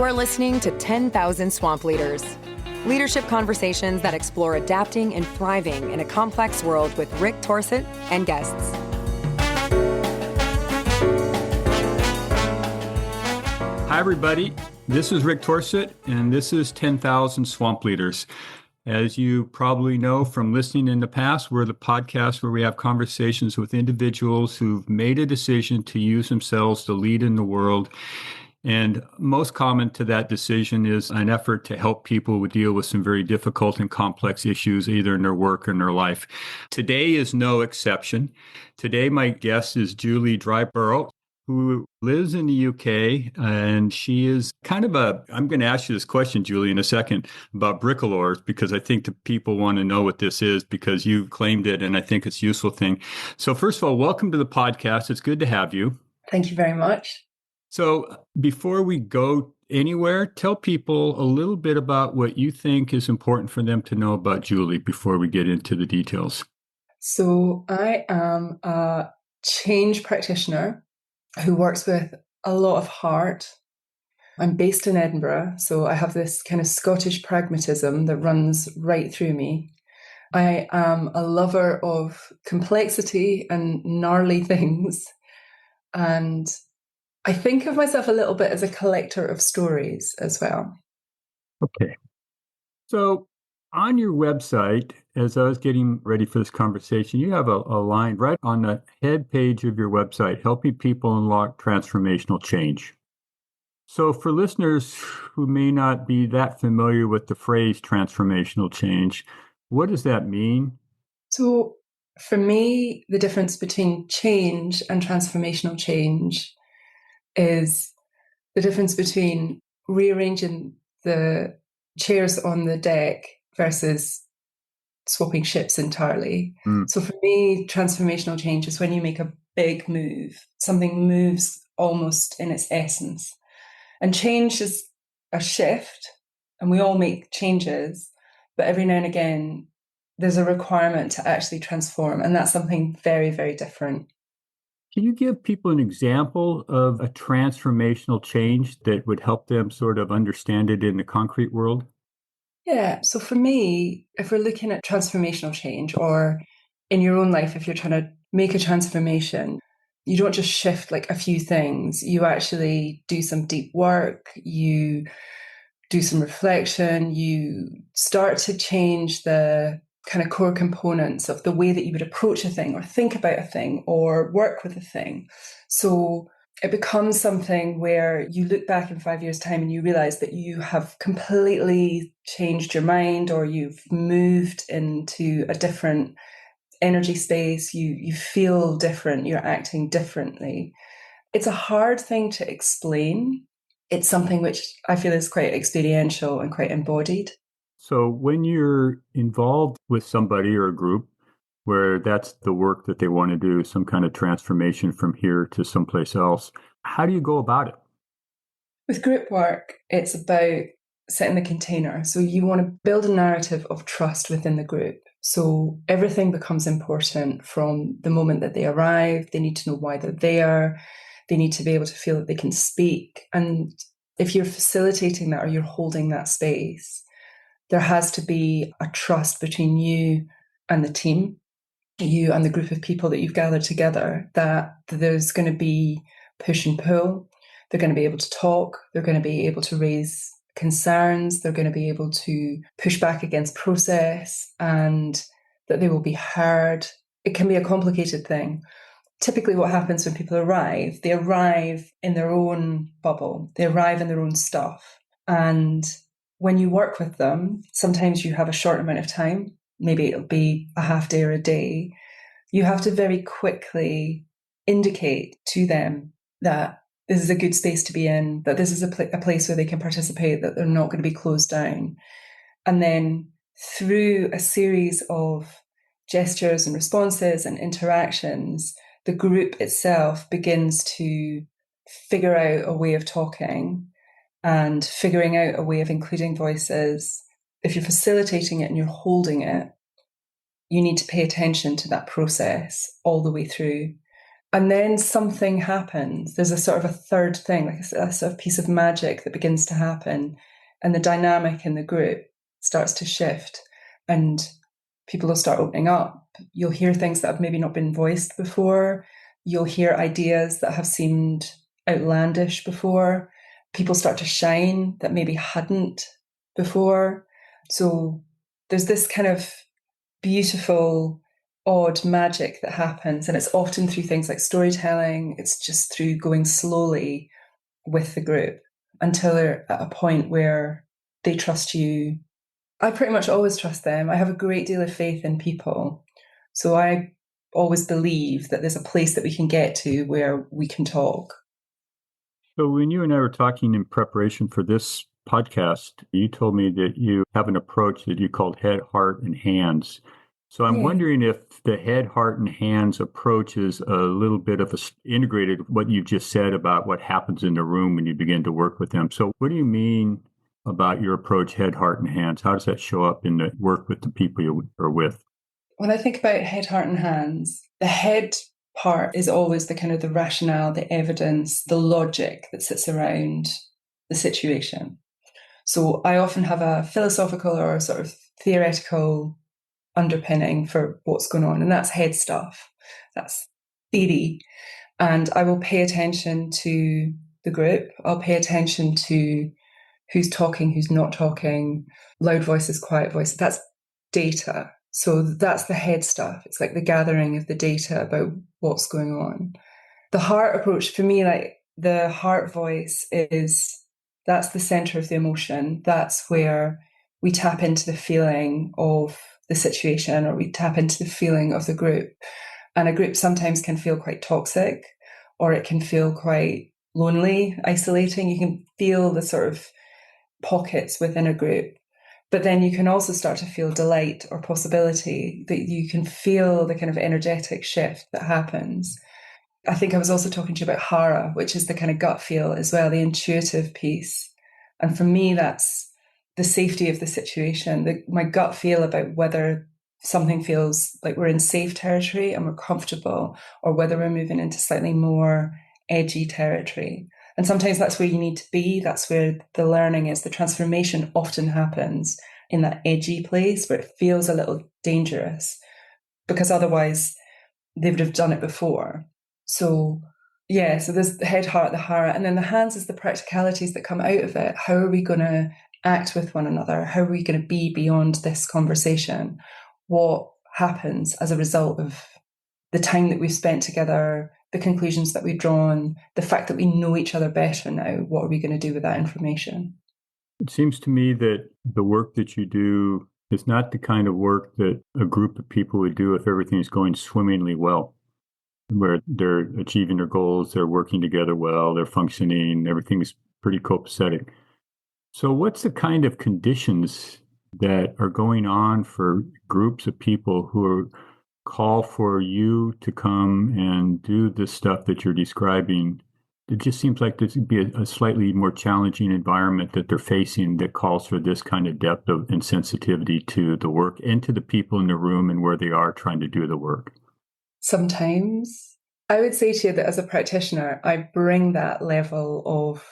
You are listening to 10,000 Swamp Leaders, leadership conversations that explore adapting and thriving in a complex world with Rick Torsett and guests. Hi, everybody. This is Rick Torsett, and this is 10,000 Swamp Leaders. As you probably know from listening in the past, we're the podcast where we have conversations with individuals who've made a decision to use themselves to lead in the world. And most common to that decision is an effort to help people deal with some very difficult and complex issues, either in their work or in their life. Today is no exception. Today, my guest is Julie Drybrough, who lives in the UK, and she is kind of I'm going to ask you this question, Julie, in a second about bricoleurs, because I think the people want to know what this is because you claimed it, and I think it's a useful thing. So first of all, welcome to the podcast. It's good to have you. Thank you very much. So before we go anywhere, tell people a little bit about what you think is important for them to know about Julie before we get into the details. So I am a change practitioner who works with a lot of heart. I'm based in Edinburgh, so I have this kind of Scottish pragmatism that runs right through me. I am a lover of complexity and gnarly things, and I think of myself a little bit as a collector of stories as well. Okay. So on your website, as I was getting ready for this conversation, you have a line right on the head page of your website, helping people unlock transformational change. So for listeners who may not be that familiar with the phrase transformational change, what does that mean? So for me, the difference between change and transformational change is the difference between rearranging the chairs on the deck versus swapping ships entirely. So for me, transformational change is when you make a big move. Something moves almost in its essence. And change is a shift, and we all make changes, but every now and again, there's a requirement to actually transform, and that's something very, very different. Can you give people an example of a transformational change that would help them sort of understand it in the concrete world? Yeah. So for me, if we're looking at transformational change, or in your own life, if you're trying to make a transformation, you don't just shift like a few things. You actually do some deep work. You do some reflection. You start to change the kind of core components of the way that you would approach a thing or think about a thing or work with a thing. So it becomes something where you look back in 5 years' time and you realize that you have completely changed your mind, or you've moved into a different energy space. You feel different. You're acting differently. It's a hard thing to explain. It's something which I feel is quite experiential and quite embodied. So when you're involved with somebody or a group where that's the work that they want to do, some kind of transformation from here to someplace else, how do you go about it? With group work, it's about setting the container. So you want to build a narrative of trust within the group. So everything becomes important from the moment that they arrive. They need to know why they're there. They need to be able to feel that they can speak. And if you're facilitating that or you're holding that space, there has to be a trust between you and the team, you and the group of people that you've gathered together, that there's going to be push and pull. They're going to be able to talk. They're going to be able to raise concerns. They're going to be able to push back against process, and that they will be heard. It can be a complicated thing. Typically what happens when people arrive, they arrive in their own bubble. They arrive in their own stuff. And when you work with them, sometimes you have a short amount of time. Maybe it'll be a half day or a day. You have to very quickly indicate to them that this is a good space to be in, that this is a place where they can participate, that they're not going to be closed down. And then through a series of gestures and responses and interactions, the group itself begins to figure out a way of talking and figuring out a way of including voices. If you're facilitating it and you're holding it, you need to pay attention to that process all the way through. And then something happens. There's a sort of a third thing, like a sort of piece of magic that begins to happen. And the dynamic in the group starts to shift and people will start opening up. You'll hear things that have maybe not been voiced before. You'll hear ideas that have seemed outlandish before. People start to shine that maybe hadn't before. So there's this kind of beautiful, odd magic that happens. And it's often through things like storytelling. It's just through going slowly with the group until they're at a point where they trust you. I pretty much always trust them. I have a great deal of faith in people. So I always believe that there's a place that we can get to where we can talk. So when you and I were talking in preparation for this podcast, you told me that you have an approach that you called head, heart, and hands. So I'm wondering if the head, heart, and hands approach is a little bit of integrated what you just said about what happens in the room when you begin to work with them. So what do you mean about your approach, head, heart, and hands? How does that show up in the work with the people you are with? When I think about head, heart, and hands, the head part is always the kind of the rationale, the evidence, the logic that sits around the situation. So I often have a philosophical or a sort of theoretical underpinning for what's going on, and that's head stuff. That's theory. And I will pay attention to the group. I'll pay attention to who's talking, who's not talking, loud voices, quiet voices. That's data. So that's the head stuff. It's like the gathering of the data about what's going on. The heart approach for me, like the heart voice that's the center of the emotion. That's where we tap into the feeling of the situation, or we tap into the feeling of the group. And a group sometimes can feel quite toxic, or it can feel quite lonely, isolating. You can feel the sort of pockets within a group. But then you can also start to feel delight or possibility, that you can feel the kind of energetic shift that happens. I think I was also talking to you about hara, which is the kind of gut feel as well, the intuitive piece. And for me, that's the safety of the situation, my gut feel about whether something feels like we're in safe territory and we're comfortable, or whether we're moving into slightly more edgy territory. And sometimes that's where you need to be. That's where the learning is. The transformation often happens in that edgy place where it feels a little dangerous, because otherwise they would have done it before. So there's the head, heart, the hara, and then the hands is the practicalities that come out of it. How are we going to act with one another? How are we going to be beyond this conversation? What happens as a result of the time that we've spent together, the conclusions that we've drawn, the fact that we know each other better now? What are we going to do with that information? It seems to me that the work that you do is not the kind of work that a group of people would do if everything's going swimmingly well, where they're achieving their goals, they're working together well, they're functioning, everything's pretty copacetic. So what's the kind of conditions that are going on for groups of people who call for you to come and do the stuff that you're describing? It just seems like this would be a slightly more challenging environment that they're facing that calls for this kind of depth and sensitivity to the work and to the people in the room and where they are trying to do the work. Sometimes I would say to you that as a practitioner, I bring that level of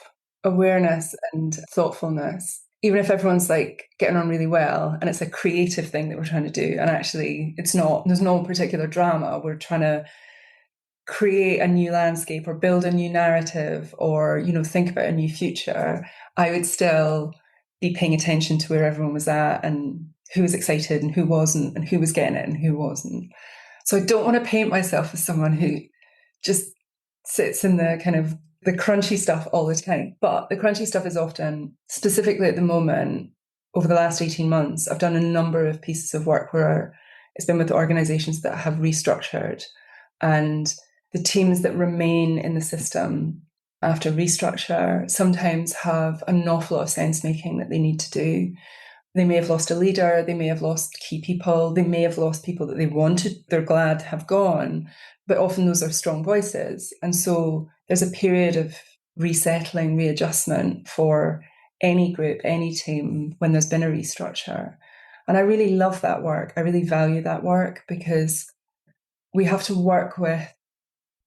awareness and thoughtfulness, even if everyone's like getting on really well and it's a creative thing that we're trying to do. And actually it's not, there's no particular drama. We're trying to create a new landscape or build a new narrative or, think about a new future. I would still be paying attention to where everyone was at and who was excited and who wasn't, and who was getting it and who wasn't. So I don't want to paint myself as someone who just sits in the kind of the crunchy stuff all the time. But the crunchy stuff is often, specifically at the moment, over the last 18 months, I've done a number of pieces of work where it's been with organizations that have restructured, and the teams that remain in the system after restructure sometimes have an awful lot of sense making that they need to do. They may have lost a leader, they may have lost key people, they may have lost people that they wanted, they're glad have gone, but often those are strong voices. And so there's a period of resettling, readjustment for any group, any team when there's been a restructure. And I really love that work. I really value that work because we have to work with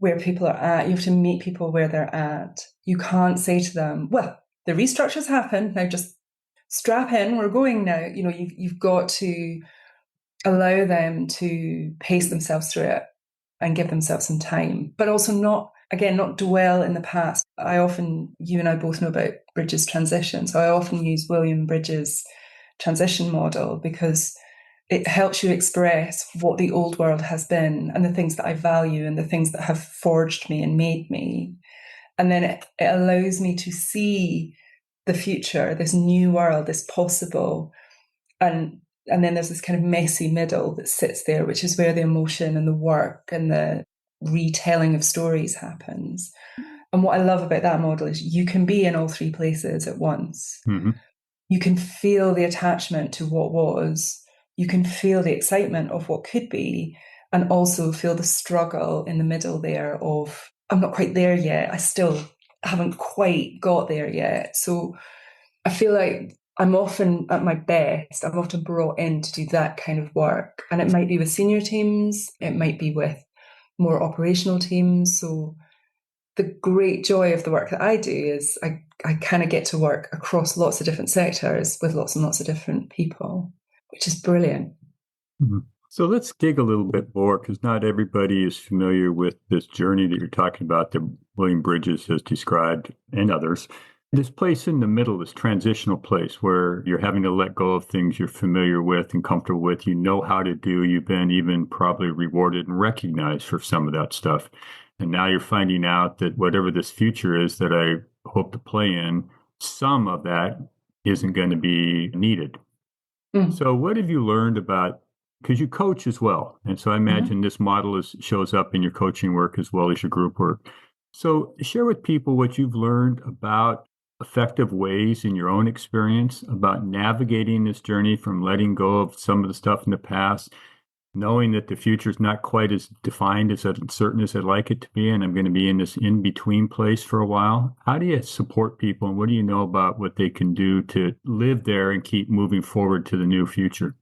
where people are at. You have to meet people where they're at. You can't say to them, well, the restructure's happened, now just strap in, we're going now. You've got to allow them to pace themselves through it and give themselves some time, but also not dwell in the past. You and I both know about Bridges' transition, so I often use William Bridges' transition model because it helps you express what the old world has been and the things that I value and the things that have forged me and made me. And then it allows me to see the future, this new world, this possible. And then there's this kind of messy middle that sits there, which is where the emotion and the work and the retelling of stories happens. And what I love about that model is you can be in all three places at once. Mm-hmm. You can feel the attachment to what was. You can feel the excitement of what could be, and also feel the struggle in the middle there of, I'm not quite there yet. I still haven't quite got there yet. So I feel like I'm often at my best. I'm often brought in to do that kind of work. And it might be with senior teams. It might be with more operational teams. So the great joy of the work that I do is I kind of get to work across lots of different sectors with lots and lots of different people, which is brilliant. Mm-hmm. So let's dig a little bit more, because not everybody is familiar with this journey that you're talking about that William Bridges has described and others. This place in the middle, this transitional place where you're having to let go of things you're familiar with and comfortable with, you know how to do, you've been even probably rewarded and recognized for some of that stuff. And now you're finding out that whatever this future is that I hope to play in, some of that isn't going to be needed. Mm. So what have you learned about, because you coach as well, and so I imagine this model shows up in your coaching work as well as your group work. So share with people what you've learned about effective ways in your own experience about navigating this journey from letting go of some of the stuff in the past, knowing that the future is not quite as defined, as certain as I'd like it to be, and I'm going to be in this in-between place for a while. How do you support people, and what do you know about what they can do to live there and keep moving forward to the new future?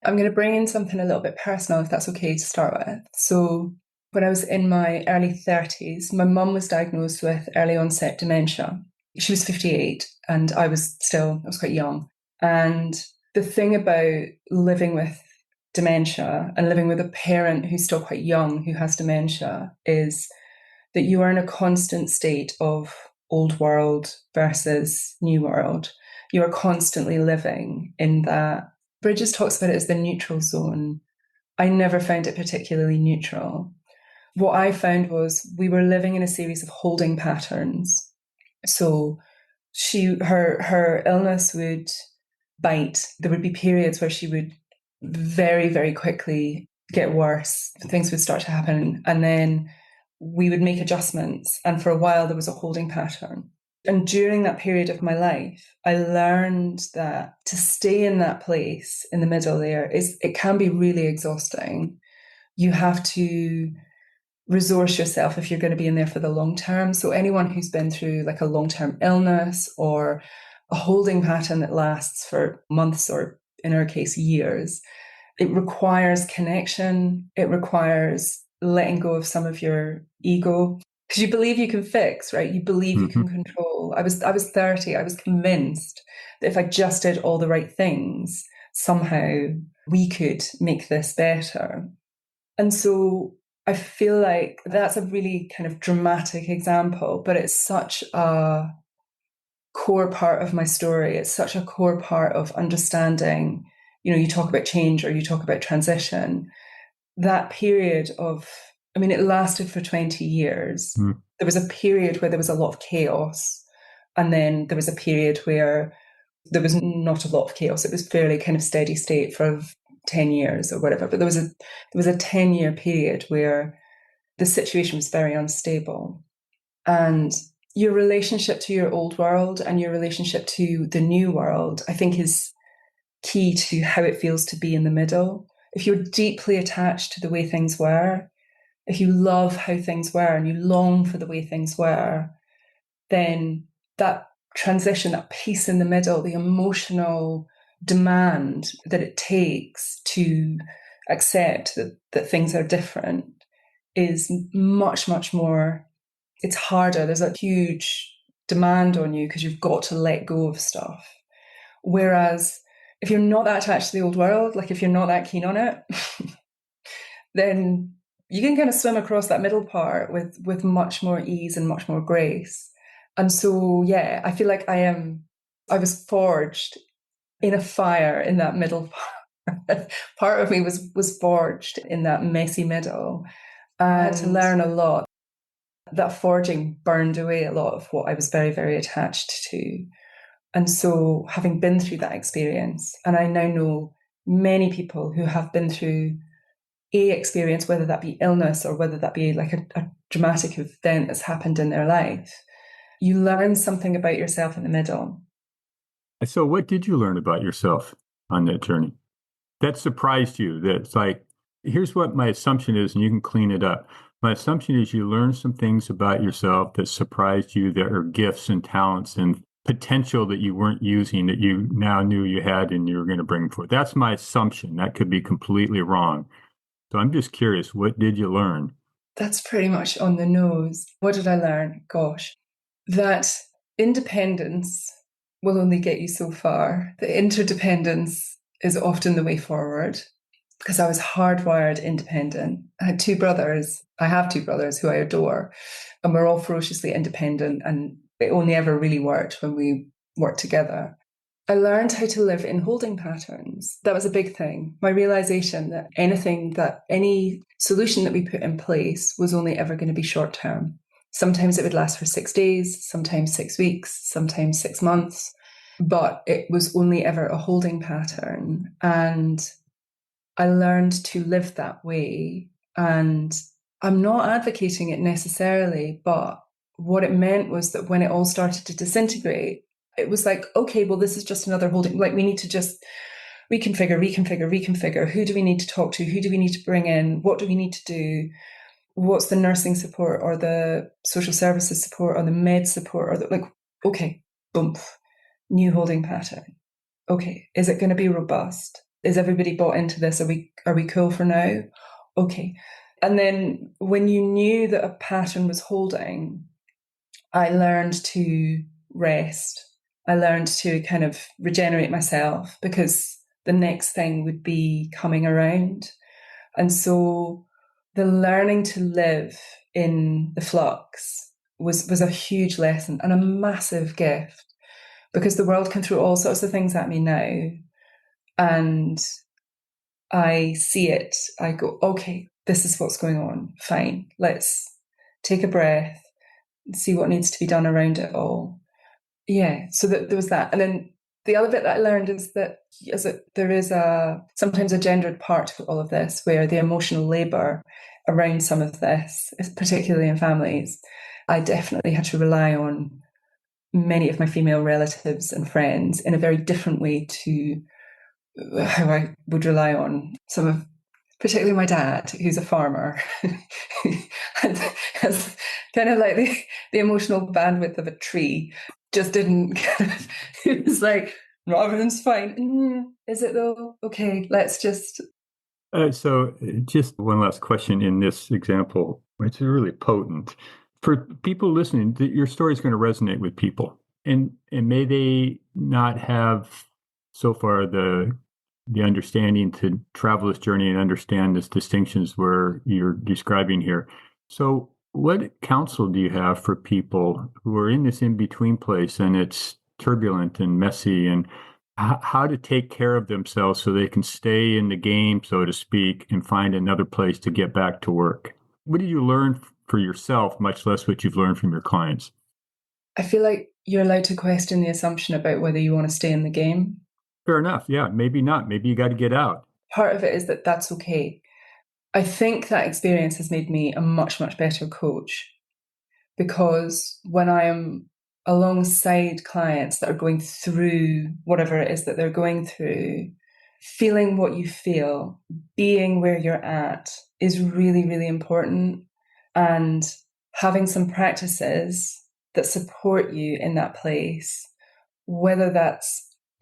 I'm going to bring in something a little bit personal, if that's okay to start with. So when I was in my early 30s, my mum was diagnosed with early onset dementia. She was 58 and I was quite young. And the thing about living with dementia and living with a parent who's still quite young who has dementia is that you are in a constant state of old world versus new world. You are constantly living in that. Bridges talks about it as the neutral zone. I never found it particularly neutral. What I found was we were living in a series of holding patterns. So her illness would bite. There would be periods where she would very, very quickly get worse. Things would start to happen. And then we would make adjustments. And for a while, there was a holding pattern. And during that period of my life, I learned that to stay in that place in the middle there it can be really exhausting. You have to resource yourself if you're going to be in there for the long term. So anyone who's been through like a long-term illness or a holding pattern that lasts for months or in our case, years, it requires connection. It requires letting go of some of your ego. Because you believe you can fix, right? You believe you can control. I was 30. I was convinced that if I just did all the right things, somehow we could make this better. And so I feel like that's a really kind of dramatic example, but it's such a core part of my story. It's such a core part of understanding, you talk about change or you talk about transition. That period it lasted for 20 years. There was a period where there was a lot of chaos. And then there was a period where there was not a lot of chaos. It was fairly kind of steady state for 10 years or whatever. But there was a 10-year period where the situation was very unstable. And your relationship to your old world and your relationship to the new world, I think, is key to how it feels to be in the middle. If you're deeply attached to the way things were, if you love how things were and you long for the way things were, then that transition, that piece in the middle, the emotional demand that it takes to accept that things are different is much, much more, it's harder. There's a huge demand on you because you've got to let go of stuff. Whereas if you're not that attached to the old world, like if you're not that keen on it, then you can kind of swim across that middle part with much more ease and much more grace. And so, yeah, I feel like I was forged in a fire in that middle part. Part of me was forged in that messy middle. I had to learn a lot. That forging burned away a lot of what I was very, very attached to. And so having been through that experience, and I now know many people who have been through a experience, whether that be illness or whether that be like a dramatic event that's happened in their life, you learn something about yourself in the middle. So what did you learn about yourself on that journey that surprised you? That's like, here's what my assumption is, and you can clean it up. My assumption is you learned some things about yourself that surprised you, that are gifts and talents and potential that you weren't using that you now knew you had and you were going to bring forth. That's my assumption. That could be completely wrong. So I'm just curious, what did you learn? That's pretty much on the nose. What did I learn? Gosh, that independence will only get you so far. The interdependence is often the way forward, because I was hardwired independent. I had two brothers. I have two brothers who I adore, and we're all ferociously independent, and it only ever really worked when we worked together. I learned how to live in holding patterns. That was a big thing. My realization that any solution that we put in place was only ever going to be short term. Sometimes it would last for 6 days, sometimes 6 weeks, sometimes 6 months, but it was only ever a holding pattern. And I learned to live that way. And I'm not advocating it necessarily, but what it meant was that when it all started to disintegrate, it was like, okay, well, this is just another holding. Like, we need to just reconfigure. Who do we need to talk to? Who do we need to bring in? What do we need to do? What's the nursing support or the social services support or the med support? Okay, boom, new holding pattern. Okay, is it going to be robust? Is everybody bought into this? Are we cool for now? Okay. And then when you knew that a pattern was holding, I learned to rest. I learned to kind of regenerate myself because the next thing would be coming around. And so the learning to live in the flux was a huge lesson and a massive gift, because the world can throw all sorts of things at me now. And I see it. I go, okay, this is what's going on. Fine. Let's take a breath, see what needs to be done around it all. Yeah, so there was that. And then the other bit that I learned is that there is sometimes a gendered part to all of this, where the emotional labor around some of this, particularly in families, I definitely had to rely on many of my female relatives and friends in a very different way to how I would rely on some of, particularly my dad, who's a farmer, and has kind of like the emotional bandwidth of a tree. Just didn't. It was like, no, everything's fine. Is it though? Okay, let's just. So just one last question in this example. It's really potent. For people listening, your story is going to resonate with people. And may they not have so far the understanding to travel this journey and understand these distinctions where you're describing here. So what counsel do you have for people who are in this in-between place and it's turbulent and messy, and how to take care of themselves so they can stay in the game, so to speak, and find another place to get back to work? What did you learn for yourself, much less what you've learned from your clients? I feel like you're allowed to question the assumption about whether you want to stay in the game. Fair enough. Yeah, maybe not. Maybe you got to get out. Part of it is that that's okay. I think that experience has made me a much, much better coach, because when I am alongside clients that are going through whatever it is that they're going through, feeling what you feel, being where you're at is really, really important. And having some practices that support you in that place, whether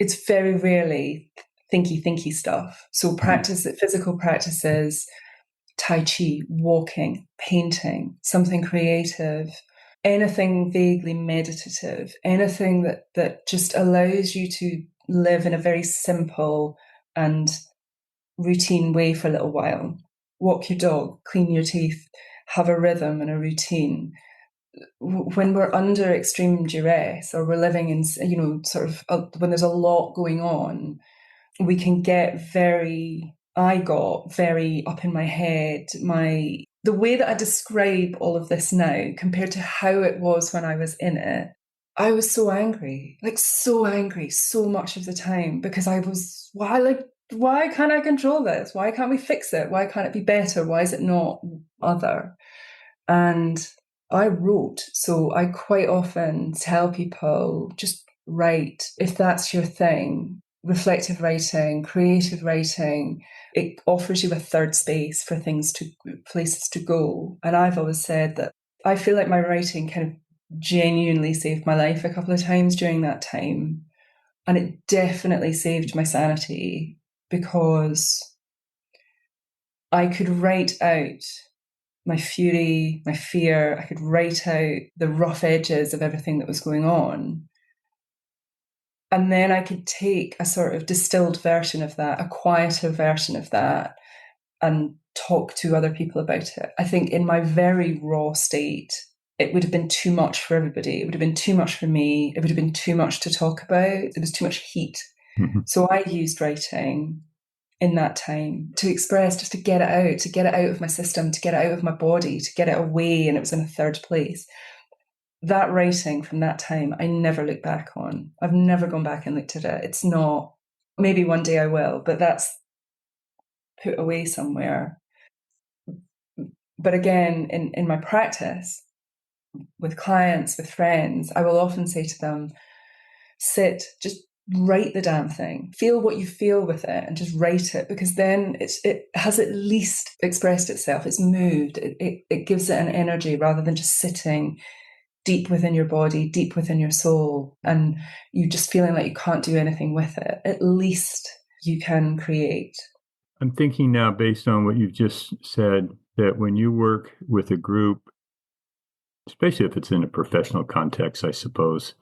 it's very rarely thinky stuff. So physical practices, Tai Chi, walking, painting, something creative, anything vaguely meditative, anything that just allows you to live in a very simple and routine way for a little while. Walk your dog, clean your teeth, have a rhythm and a routine. When we're under extreme duress or we're living in, when there's a lot going on, we can get I got very up in my head. The way that I describe all of this now compared to how it was when I was in it, I was so angry, so much of the time, because why can't I control this? Why can't we fix it? Why can't it be better? Why is it not other? And I wrote. So I quite often tell people, just write if that's your thing. Reflective writing, creative writing, it offers you a third space for places to go. And I've always said that I feel like my writing kind of genuinely saved my life a couple of times during that time. And it definitely saved my sanity, because I could write out my fury, my fear. I could write out the rough edges of everything that was going on. And then I could take a sort of distilled version of that, a quieter version of that, and talk to other people about it. I think in my very raw state, it would have been too much for everybody. It would have been too much for me. It would have been too much to talk about. There was too much heat. Mm-hmm. So I used writing in that time to express, just to get it out of my system, to get it out of my body, to get it away, and it was in a third place. That writing from that time, I never look back on. I've never gone back and looked at it. It's not, maybe one day I will, but that's put away somewhere. But again, in my practice, with clients, with friends, I will often say to them, sit, just write the damn thing. Feel what you feel with it and just write it, because then it has at least expressed itself. It's moved. It gives it an energy rather than just sitting deep within your body, deep within your soul, and you just feeling like you can't do anything with it. At least you can create. I'm thinking now, based on what you've just said, that when you work with a group, especially if it's in a professional context, I suppose,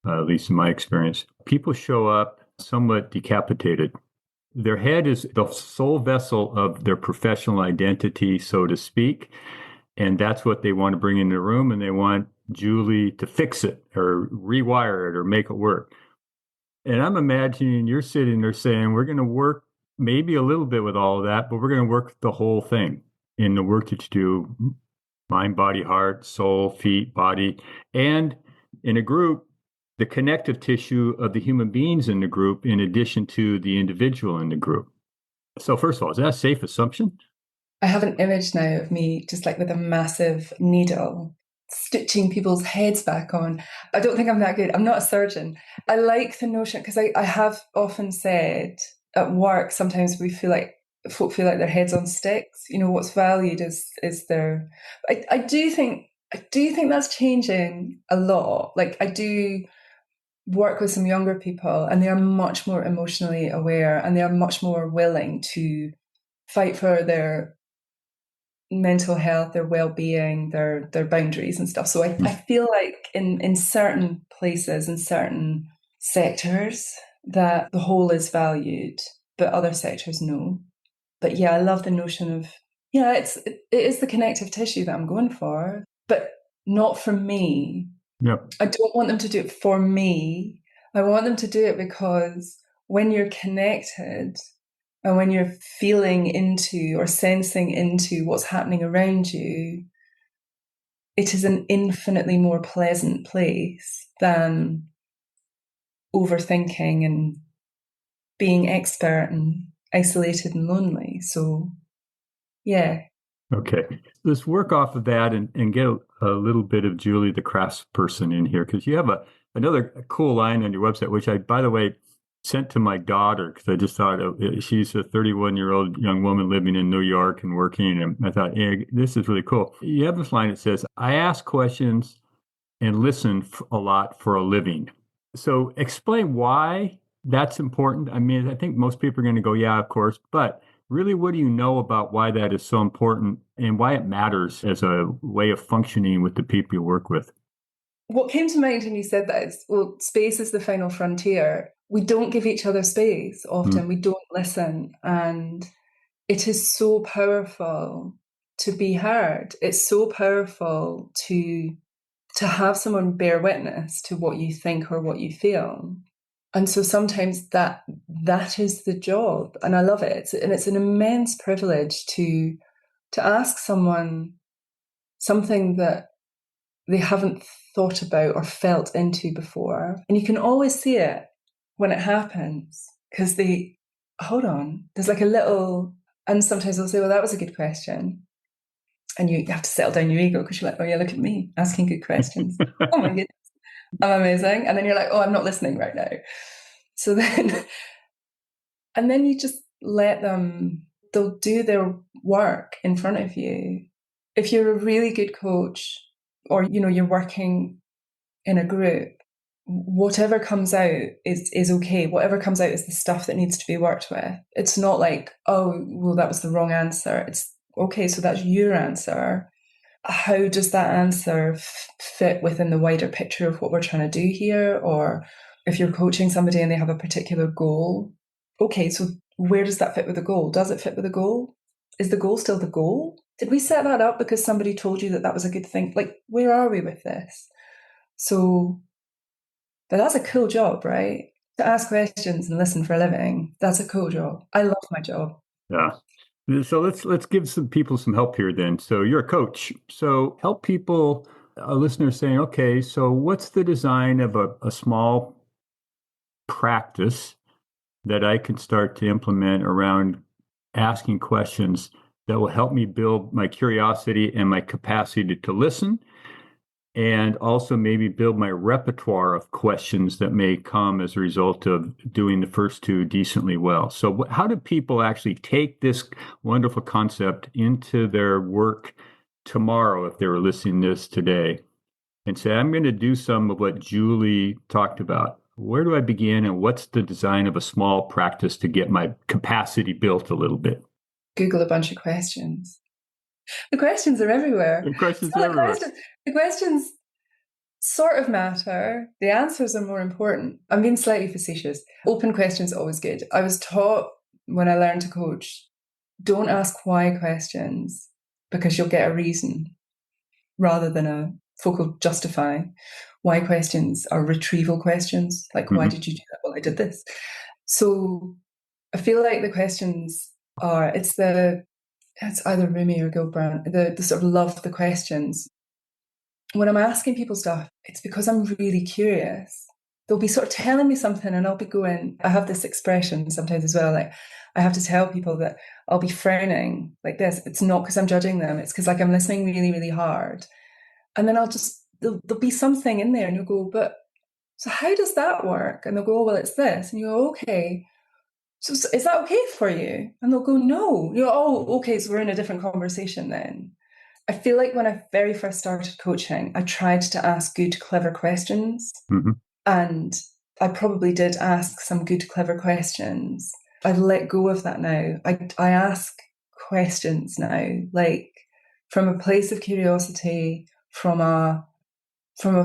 at least in my experience, people show up somewhat decapitated. Their head is the sole vessel of their professional identity, so to speak. And that's what they want to bring into the room, and they want Julie to fix it or rewire it or make it work. And I'm imagining you're sitting there saying, we're going to work maybe a little bit with all of that, but we're going to work the whole thing in the work that you do, mind, body, heart, soul, feet, body. And in a group, the connective tissue of the human beings in the group, in addition to the individual in the group. So first of all, is that a safe assumption? I have an image now of me just like with a massive needle stitching people's heads back on. I don't think I'm that good. I'm not a surgeon. I like the notion, because I have often said at work, sometimes folk feel like their head's on sticks. You know, what's valued is their. I do think that's changing a lot. Like, I do work with some younger people, and they are much more emotionally aware, and they are much more willing to fight for their mental health, their well-being, their boundaries and stuff. So I feel like in certain places, in certain sectors, that the whole is valued, but other sectors no. But yeah, I love the notion of, it is the connective tissue that I'm going for, but not for me. Yep. I don't want them to do it for me. I want them to do it because when you're connected, and when you're feeling into or sensing into what's happening around you, it is an infinitely more pleasant place than overthinking and being expert and isolated and lonely. So, yeah. Okay. Let's work off of that and get a little bit of Julie, the craftsperson, in here, because you have another cool line on your website, which I, by the way, sent to my daughter, because I just thought she's a 31-year-old young woman living in New York and working. And I thought, hey, this is really cool. You have this line that says, I ask questions and listen a lot for a living. So explain why that's important. I mean, I think most people are going to go, yeah, of course. But really, what do you know about why that is so important and why it matters as a way of functioning with the people you work with? What came to mind when you said that is, well, space is the final frontier. We don't give each other space often. We don't listen. And it is so powerful to be heard. It's so powerful to have someone bear witness to what you think or what you feel. And so sometimes that is the job. And I love it. And it's an immense privilege to ask someone something that they haven't thought about or felt into before. And you can always see it when it happens because they, hold on, there's like a little, and sometimes they'll say, well, that was a good question. And you have to settle down your ego because you're like, oh yeah, look at me asking good questions. Oh my goodness, I'm amazing. And then you're like, oh, I'm not listening right now. So then, and then you just let them, they'll do their work in front of you. If you're a really good coach or, you're working in a group, whatever comes out is okay. Whatever comes out is the stuff that needs to be worked with. It's not like, oh, well, that was the wrong answer. It's okay, so that's your answer. How does that answer fit within the wider picture of what we're trying to do here? Or if you're coaching somebody and they have a particular goal, okay, so where does that fit with the goal? Does it fit with the goal? Is the goal still the goal? Did we set that up because somebody told you that that was a good thing? Like, where are we with this? So, but that's a cool job, right? To ask questions and listen for a living. That's a cool job. I love my job. Yeah. So let's give some people some help here then. So you're a coach. So help people, a listener saying, okay, so what's the design of a small practice that I can start to implement around asking questions that will help me build my curiosity and my capacity to listen, and also maybe build my repertoire of questions that may come as a result of doing the first two decently well. So how do people actually take this wonderful concept into their work tomorrow if they were listening to this today and say, I'm going to do some of what Julie talked about? Where do I begin, and what's the design of a small practice to get my capacity built a little bit? Google a bunch of questions. The questions are everywhere. The questions are everywhere. The questions sort of matter. The answers are more important. I'm being slightly facetious. Open questions are always good. I was taught when I learned to coach, don't ask why questions because you'll get a reason rather than a focal justify. Why questions are retrieval questions. Like, why did you do that? Well, I did this. So I feel like the questions are, it's either Rumi or Gilbrand, the sort of love the questions. When I'm asking people stuff, it's because I'm really curious. They'll be sort of telling me something and I'll be going, I have this expression sometimes as well, like I have to tell people that I'll be frowning like this. It's not because I'm judging them. It's because like I'm listening really, really hard. And then there'll be something in there and you'll go, but so how does that work? And they'll go, oh, well, it's this. And you go, okay. So is that okay for you? And they'll go, no. You go, oh, okay, so we're in a different conversation then. I feel like when I very first started coaching, I tried to ask good, clever questions. And I probably did ask some good, clever questions. I've let go of that now. I ask questions now, like from a place of curiosity, from a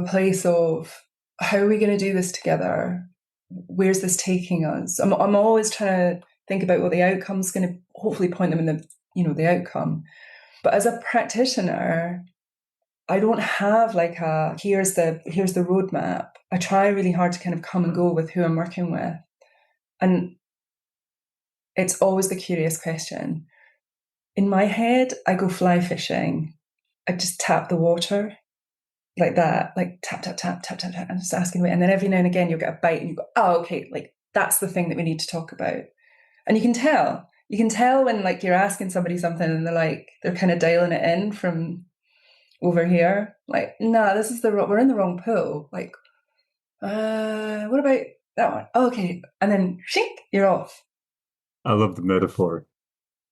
place of how are we going to do this together? Where's this taking us? I'm always trying to think about what the outcome's going to hopefully point them in the outcome. But as a practitioner, I don't have like here's the roadmap. I try really hard to kind of come and go with who I'm working with. And it's always the curious question. In my head, I go fly fishing. I just tap the water like that, like tap, tap, tap, tap, tap, tap, and just asking away. And then every now and again, you'll get a bite and you go, oh, okay, like that's the thing that we need to talk about. And you can tell when like you're asking somebody something and they're kind of dialing it in from over here. Like, nah, we're in the wrong pool. Like, what about that one? Oh, okay. And then shink, you're off. I love the metaphor.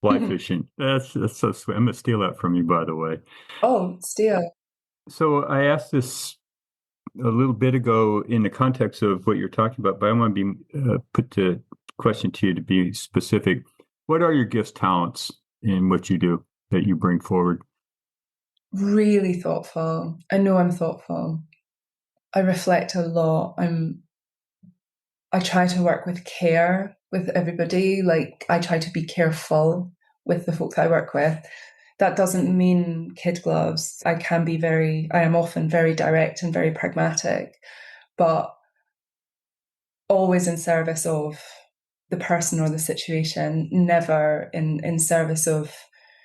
Fly fishing. That's so sweet. I'm going to steal that from you, by the way. Oh, steal. So I asked this a little bit ago in the context of what you're talking about, but I want to put the question to you to be specific. What are your gifts, talents in what you do that you bring forward? Really thoughtful. I know I'm thoughtful. I reflect a lot. I try to work with care with everybody. Like I try to be careful with the folk that I work with. That doesn't mean kid gloves. I am often very direct and very pragmatic, but always in service of the person or the situation, never in service of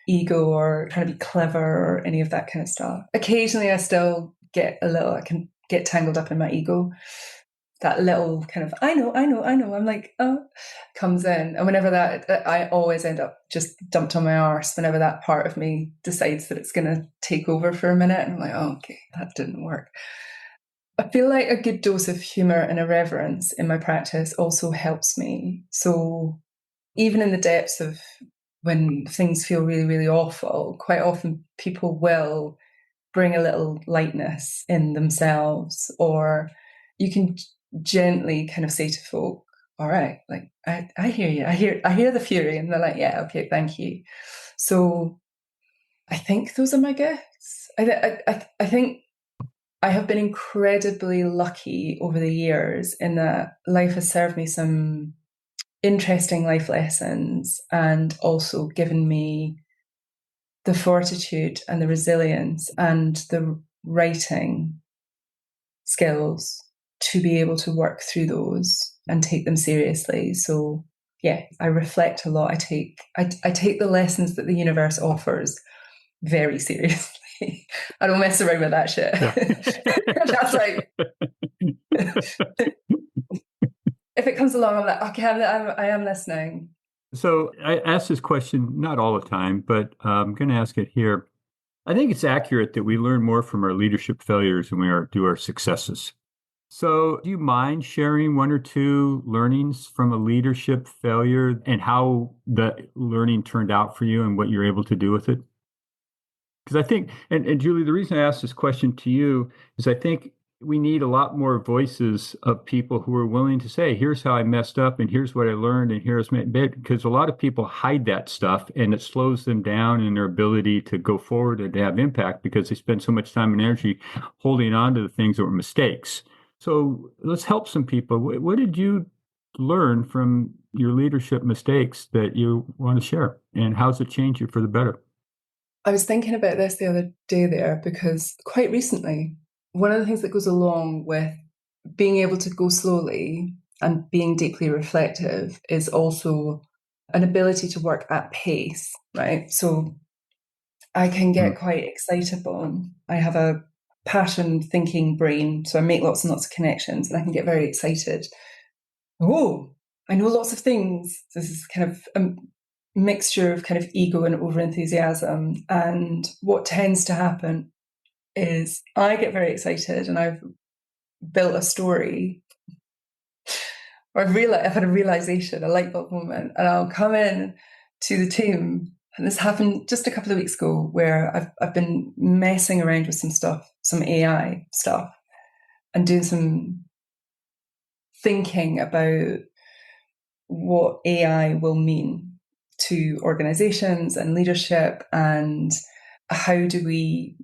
ego or trying to be clever or any of that kind of stuff. Occasionally I can get tangled up in my ego. That little kind of, I know. I'm like, oh, comes in. And whenever I always end up just dumped on my arse whenever that part of me decides that it's going to take over for a minute. And I'm like, oh, okay, that didn't work. I feel like a good dose of humor and irreverence in my practice also helps me. So even in the depths of when things feel really, really awful, quite often people will bring a little lightness in themselves, or you can gently kind of say to folk, all right, like I hear you. I hear the fury. And they're like, yeah, okay, thank you. So I think those are my gifts. I think I have been incredibly lucky over the years in that life has served me some interesting life lessons and also given me the fortitude and the resilience and the writing skills to be able to work through those and take them seriously. So yeah, I reflect a lot. I take the lessons that the universe offers very seriously. I don't mess around with that shit. Yeah. That's like, if it comes along, I'm like, okay, I am listening. So I ask this question not all the time, but I'm going to ask it here. I think it's accurate that we learn more from our leadership failures than do our successes. So do you mind sharing one or two learnings from a leadership failure and how the learning turned out for you and what you're able to do with it? Because I think, and Julie, the reason I asked this question to you is I think we need a lot more voices of people who are willing to say, here's how I messed up and here's what I learned and here's my bit, because a lot of people hide that stuff and it slows them down in their ability to go forward and to have impact because they spend so much time and energy holding on to the things that were mistakes. So let's help some people. What did you learn from your leadership mistakes that you want to share? And how's it changed you for the better? I was thinking about this the other day there because quite recently, one of the things that goes along with being able to go slowly and being deeply reflective is also an ability to work at pace, right? So I can get quite excitable. I have a pattern thinking brain, so I make lots and lots of connections and I can get very excited. Oh, I know lots of things. This is kind of a mixture of kind of ego and overenthusiasm. And what tends to happen is I get very excited and I've built a story or I've had a realization, a light bulb moment, and I'll come in to the team. And this happened just a couple of weeks ago where I've been messing around with some stuff, some AI stuff, and doing some thinking about what AI will mean to organizations and leadership, and how do we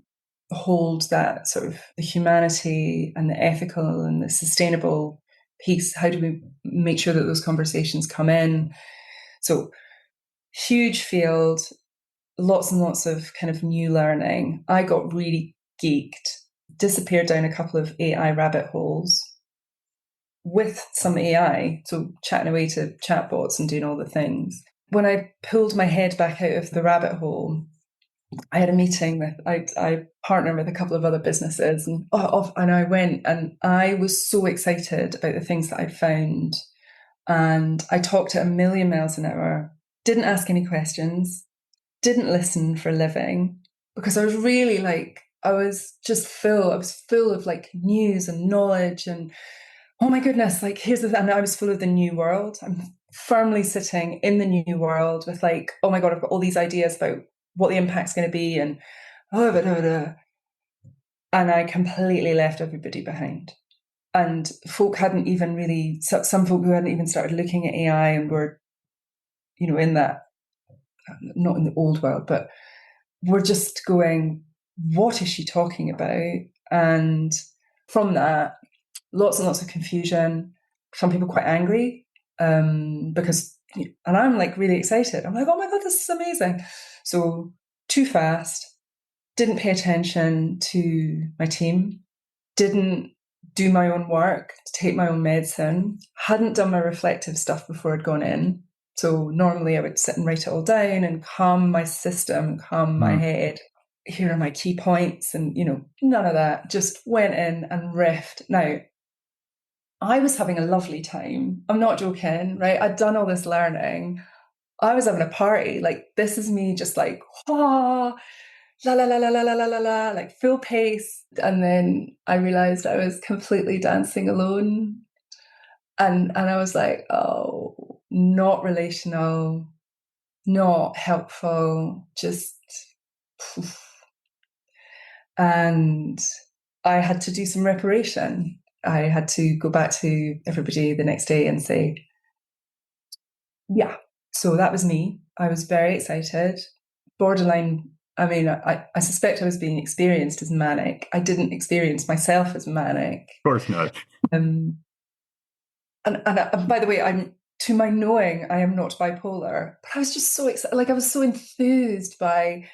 hold that sort of the humanity and the ethical and the sustainable piece? How do we make sure that those conversations come in? So huge field, lots and lots of kind of new learning. I got really geeked, disappeared down a couple of AI rabbit holes with some AI, so chatting away to chatbots and doing all the things. When I pulled my head back out of the rabbit hole, I had a meeting with, I partner with a couple of other businesses, and I went and I was so excited about the things that I'd found. And I talked at a million miles an hour, didn't ask any questions, didn't listen for a living, because I was really like, I was full of like news and knowledge and, oh my goodness, like and I was full of the new world. I'm firmly sitting in the new world with like, oh my God, I've got all these ideas about what the impact's going to be and and I completely left everybody behind. And folk hadn't even really, some folk who hadn't even started looking at AI and were, in that not in the old world, but we're just going, what is she talking about? And from that, lots and lots of confusion, some people quite angry, because, and I'm like really excited. I'm like, oh my God, this is amazing. So too fast, didn't pay attention to my team, didn't do my own work, take my own medicine, hadn't done my reflective stuff before I'd gone in. So normally I would sit and write it all down and calm my system, calm my head. Here are my key points, and none of that. Just went in and riffed. Now, I was having a lovely time. I'm not joking, right? I'd done all this learning. I was having a party. Like, this is me just like, la la la la la la la la, like full pace. And then I realized I was completely dancing alone. And I was like, oh, not relational, not helpful, just poof. And I had to do some reparation. I had to go back to everybody the next day and say, yeah. So that was me. I was very excited. Borderline, I mean, I suspect I was being experienced as manic. I didn't experience myself as manic. Of course not. And by the way, to my knowing, I am not bipolar. But I was just so excited. Like, I was so enthused by,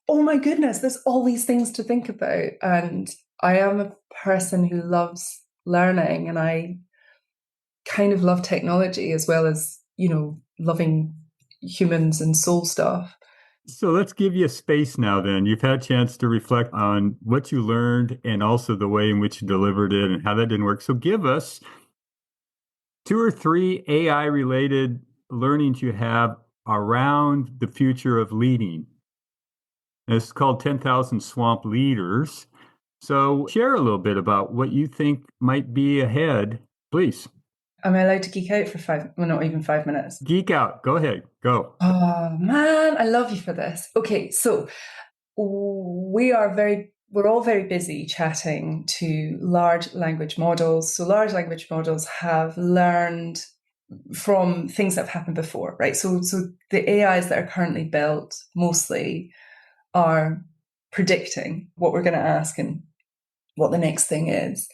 oh my goodness, there's all these things to think about. And I am a person who loves learning, and I kind of love technology as well as, loving humans and soul stuff. So let's give you a space now then. You've had a chance to reflect on what you learned and also the way in which you delivered it and how that didn't work. So give us 2 or 3 AI-related learnings you have around the future of leading. And it's called 10,000 Swamp Leaders. So share a little bit about what you think might be ahead, please. Am I allowed to geek out for not even 5 minutes? Geek out. Go ahead. Go. Oh man, I love you for this. Okay, so we're all very busy chatting to large language models. So large language models have learned from things that have happened before, right? So the AIs that are currently built mostly are predicting what we're going to ask and what the next thing is.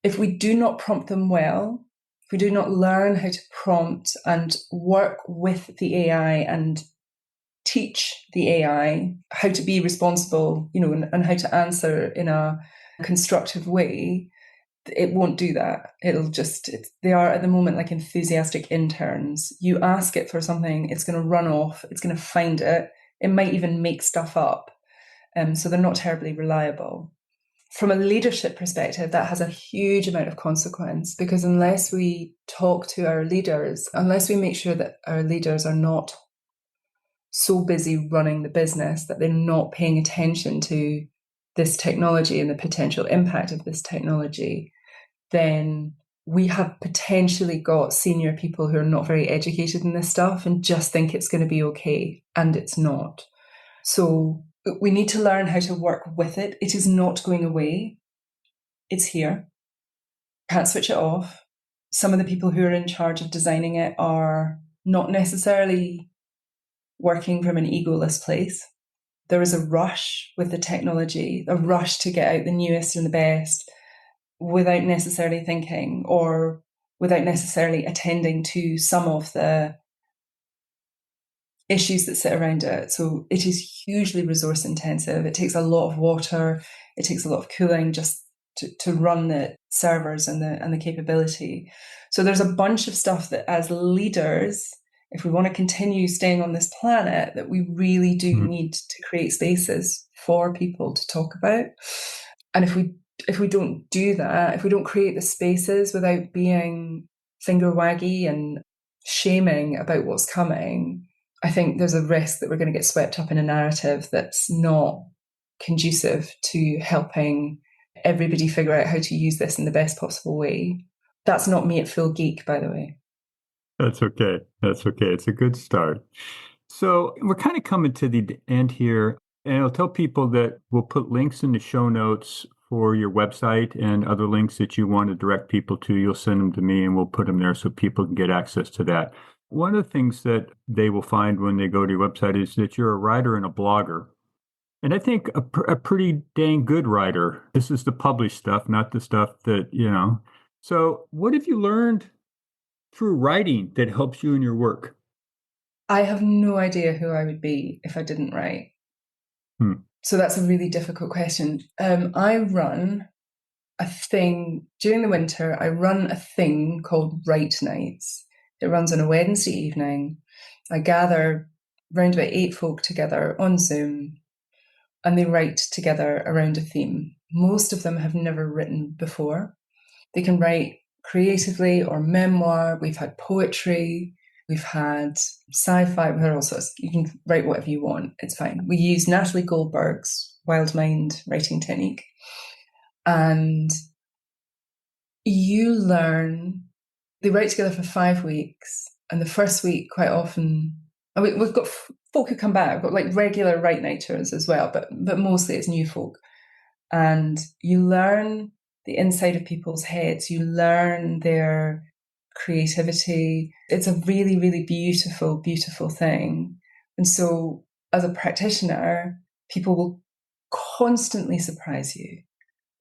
If we do not prompt them well, if we do not learn how to prompt and work with the AI and teach the AI how to be responsible, and how to answer in a constructive way, it won't do that. They are at the moment like enthusiastic interns. You ask it for something, it's going to run off, it's going to find it. It might even make stuff up. So they're not terribly reliable. From a leadership perspective, that has a huge amount of consequence, because unless we talk to our leaders, unless we make sure that our leaders are not so busy running the business that they're not paying attention to this technology and the potential impact of this technology, then we have potentially got senior people who are not very educated in this stuff and just think it's going to be okay, and it's not. So we need to learn how to work with it. It is not going away. It's here. Can't switch it off. Some of the people who are in charge of designing it are not necessarily working from an egoless place. There is a rush with the technology, a rush to get out the newest and the best without necessarily thinking or without necessarily attending to some of the issues that sit around it. So it is hugely resource intensive. It takes a lot of water. It takes a lot of cooling just to run the servers and the capability. So there's a bunch of stuff that as leaders, if we want to continue staying on this planet, that we really do need to create spaces for people to talk about. And if we don't do that, if we don't create the spaces without being finger waggy and shaming about what's coming, I think there's a risk that we're going to get swept up in a narrative that's not conducive to helping everybody figure out how to use this in the best possible way. That's not me at full geek, by the way. That's okay. That's okay. It's a good start. So we're kind of coming to the end here, and I'll tell people that we'll put links in the show notes for your website and other links that you want to direct people to. You'll send them to me and we'll put them there so people can get access to that. one of the things that they will find when they go to your website is that you're a writer and a blogger. And I think a pretty dang good writer. This is the published stuff, not the stuff that. So what have you learned through writing that helps you in your work? I have no idea who I would be if I didn't write. So that's a really difficult question. I run a thing during the winter. I run a thing called Write Nights. It runs on a Wednesday evening. I gather around about 8 folk together on Zoom, and they write together around a theme. Most of them have never written before. They can write creatively or memoir. We've had poetry. We've had sci-fi. We've had all sorts. You can write whatever you want. It's fine. We use Natalie Goldberg's Wild Mind writing technique. And you learn, they write together for 5 weeks. And the first week, quite often, we've got folk who come back. We've got like regular write nighters as well, but mostly it's new folk. And you learn the inside of people's heads. You learn their creativity. It's a really, really beautiful, beautiful thing. And so as a practitioner, people will constantly surprise you.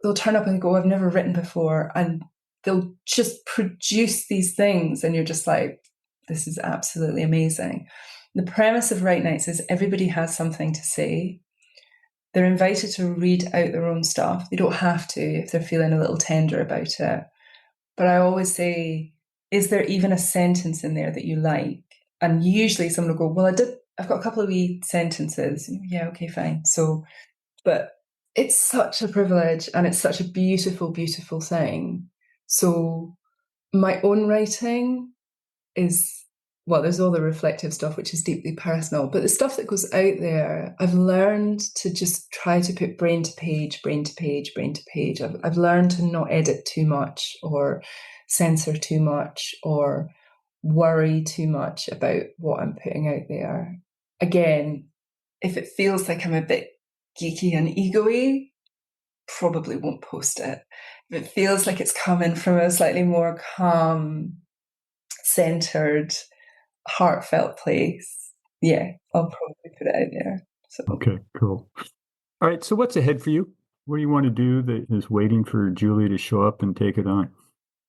They'll turn up and go, I've never written before. And they'll just produce these things. And you're just like, this is absolutely amazing. The premise of Write Nights is everybody has something to say. They're invited to read out their own stuff. They don't have to if they're feeling a little tender about it. But I always say, is there even a sentence in there that you like? And usually someone will go, well, I've got a couple of wee sentences. Yeah, okay, fine. So, but it's such a privilege and it's such a beautiful, beautiful thing. So my own writing is, well, there's all the reflective stuff, which is deeply personal, but the stuff that goes out there, I've learned to just try to put brain to page, brain to page, brain to page. I've learned to not edit too much or censor too much or worry too much about what I'm putting out there. Again, if it feels like I'm a bit geeky and ego-y, probably won't post it. If it feels like it's coming from a slightly more calm, centered, heartfelt place, yeah, I'll probably put it out there. So. Okay, cool. All right, so what's ahead for you? What do you want to do that is waiting for Julie to show up and take it on?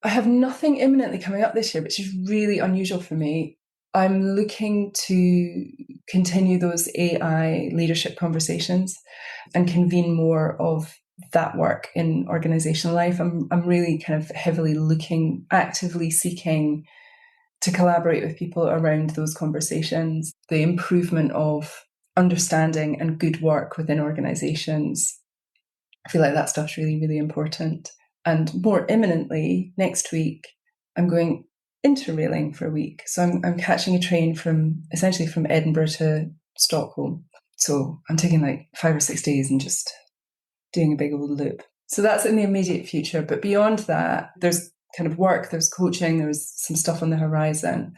I have nothing imminently coming up this year, which is really unusual for me. I'm looking to continue those AI leadership conversations and convene more of that work in organizational life. I'm really kind of heavily looking, actively seeking to collaborate with people around those conversations, the improvement of understanding and good work within organizations. I feel like that stuff's really, really important. And more imminently, next week, I'm going interrailing for a week. So I'm catching a train essentially from Edinburgh to Stockholm. So I'm taking like 5 or 6 days and just doing a big old loop. So that's in the immediate future. But beyond that, there's kind of work, there's coaching, there's some stuff on the horizon.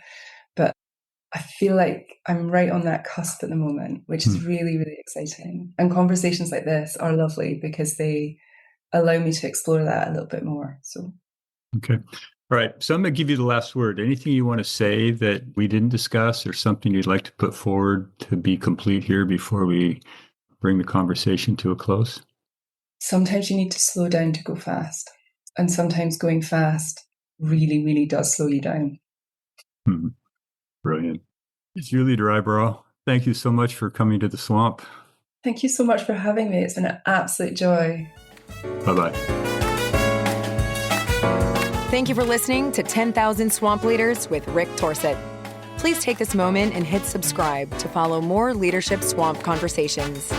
But I feel like I'm right on that cusp at the moment, which is really, really exciting. And conversations like this are lovely because they allow me to explore that a little bit more. So, okay. All right. So I'm going to give you the last word. Anything you want to say that we didn't discuss or something you'd like to put forward to be complete here before we bring the conversation to a close? Sometimes you need to slow down to go fast. And sometimes going fast really, really does slow you down. Brilliant. Julie Drybrough, thank you so much for coming to the swamp. Thank you so much for having me. It's been an absolute joy. Bye-bye. Thank you for listening to 10,000 Swamp Leaders with Rick Torsett. Please take this moment and hit subscribe to follow more Leadership Swamp conversations.